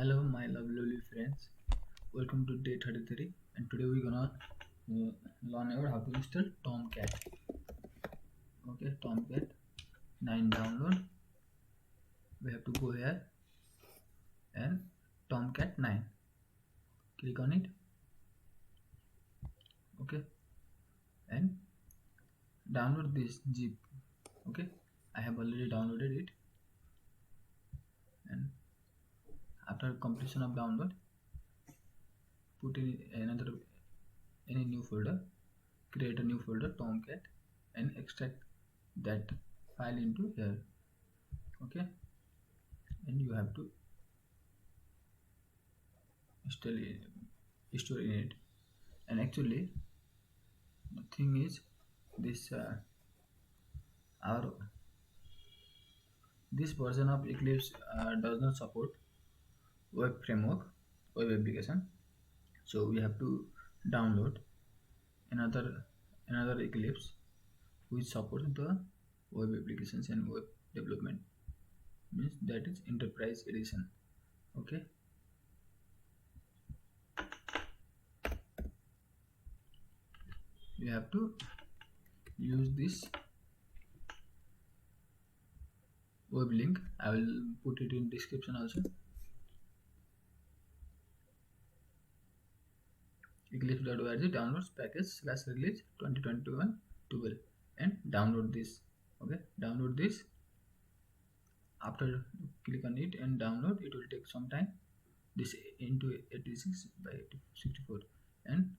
Hello, my lovely friends. Welcome to day 33, and today we're gonna learn about how to install Tomcat. Okay, Tomcat 9 download. We have to go here and Tomcat 9. Click on it. Okay, and download this zip. Okay, I have already downloaded it, and after completion of download, put in any new folder. Create a new folder Tomcat and extract that file into here. Okay, and you have to install it, store in it. And actually the thing is this our this version of Eclipse does not support web framework, web application, so we have to download another Eclipse which supports the web applications and web development, means that is enterprise edition. Okay, you have to use this web link. I will put it in description also. Eclipse.org downloads package / release 2021 12 and download this. Okay, download this. After click on it and download, it will take some time. This into 86 by 64 and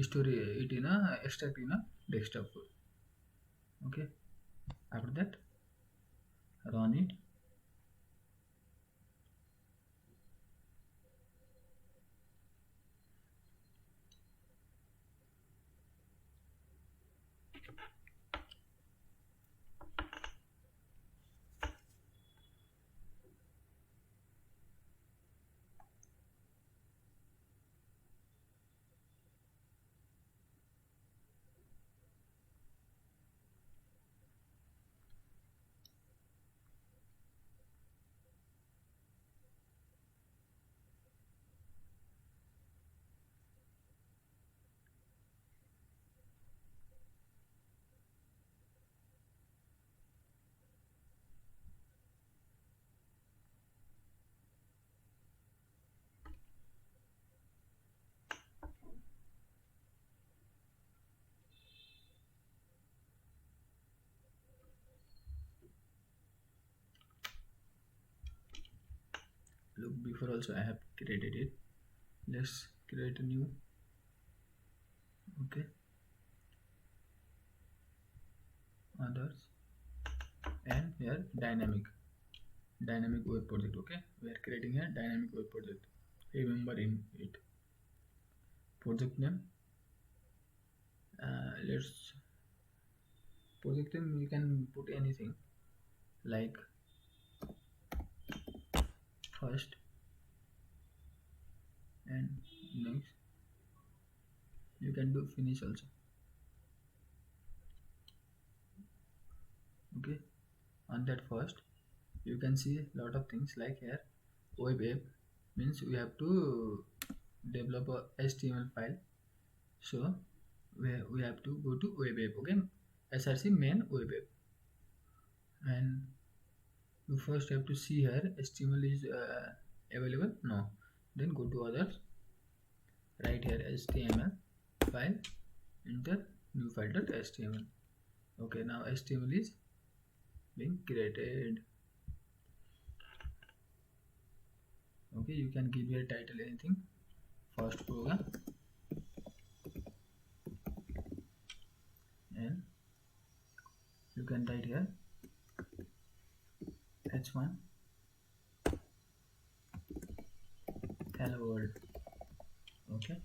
store it in a extract in a desktop. Okay, after that run it. Look, before also I have created it. Let's create a new. Okay, others, and here dynamic web project. Okay, we are creating a dynamic web project. Remember in it project name. Let's project name, you can put anything like first and next. You can do finish also. Okay, on that first you can see a lot of things like here web app, means we have to develop a HTML file, so we have to go to web app. Okay, src main web app, and you first have to see here HTML is available. No, then go to others, write here HTML file, enter new file.html. Okay, now HTML is being created. Okay, you can give your title anything. First program, and you can write here h1 hello world. Okay,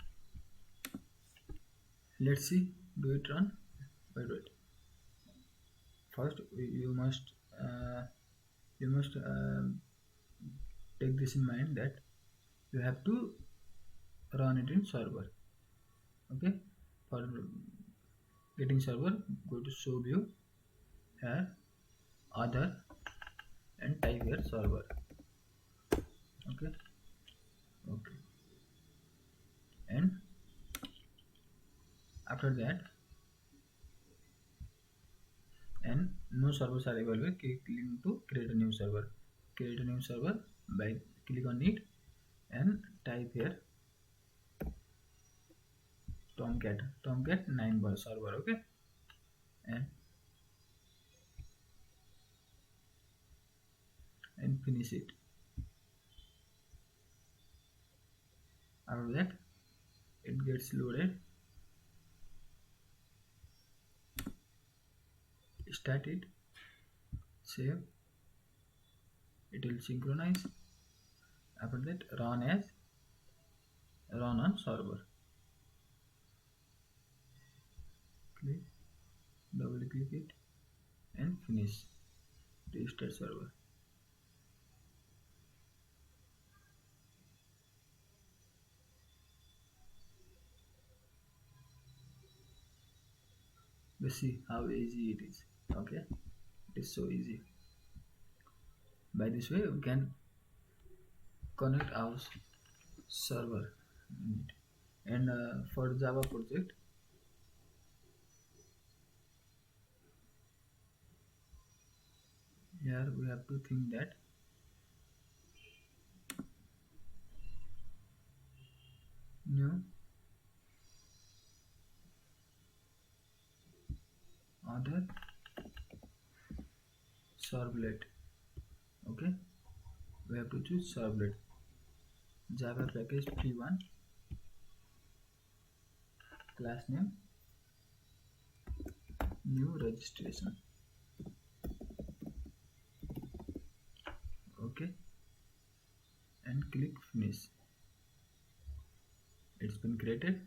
let's see, do it run. Wait. First you must take this in mind that you have to run it in server. Okay, for getting server, go to show view, here other, and type here server. Okay. Okay. And after that, and no servers are available, clicking to create a new server. Create a new server by click on it and type here Tomcat 9 bar server. Okay. And finish it. After that, it gets loaded. Start it, save, it will synchronize. After that, run on server. Click, double click it and finish. Restart server. Let's see how easy it is. Okay, it is so easy. By this way, we can connect our server. And for Java project, here we have to think that new other servlet. Okay, we have to choose servlet. Java package p1, class name, new registration. Okay, and click finish. It's been created.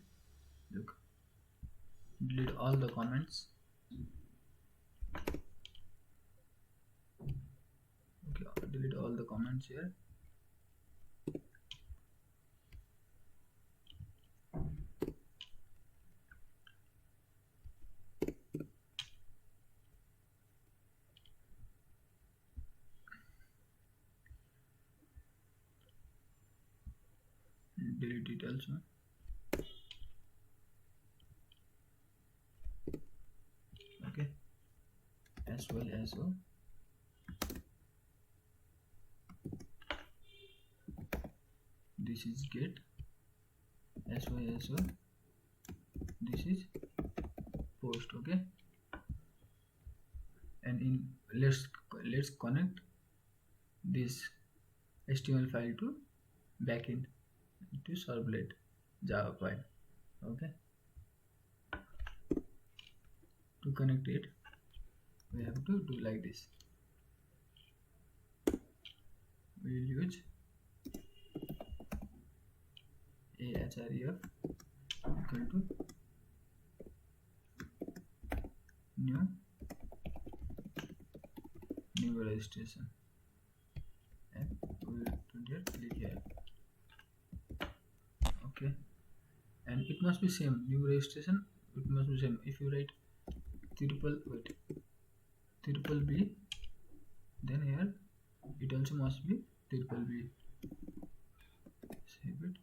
Look, delete all the comments. Okay, delete all the comments here. Delete it also. Okay, as well as so. This is get, as well as so. This is post. Okay, and in let's connect this HTML file to backend to servlet Java file. Okay, to connect it, we have to do like this. We will use ahref equal to new registration, and we will click here. Okay, and it must be same new registration. It must be same. If you write triple B, then here it also must be triple B. Save it.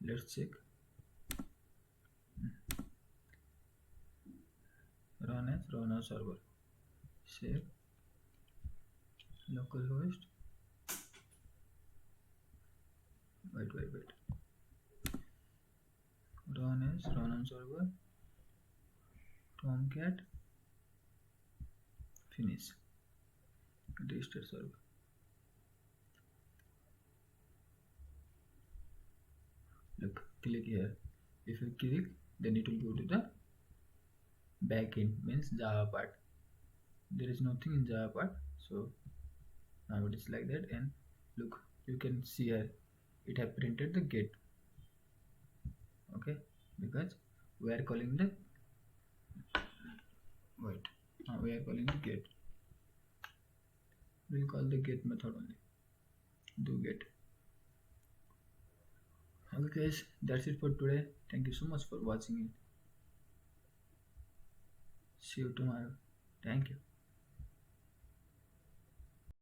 Let's check. Run as server. Save. Localhost. Wait. Run on server. Tomcat. Finish. Restart server. Look, click here. If you click, then it will go to the backend, means Java part. There is nothing in Java part, so now it is like that. And look, you can see here it have printed the get. Okay, because we are calling the we are calling the get. We'll call the get method only. Do get. Okay guys, that's it for today. Thank you so much for watching it. See you tomorrow. Thank you.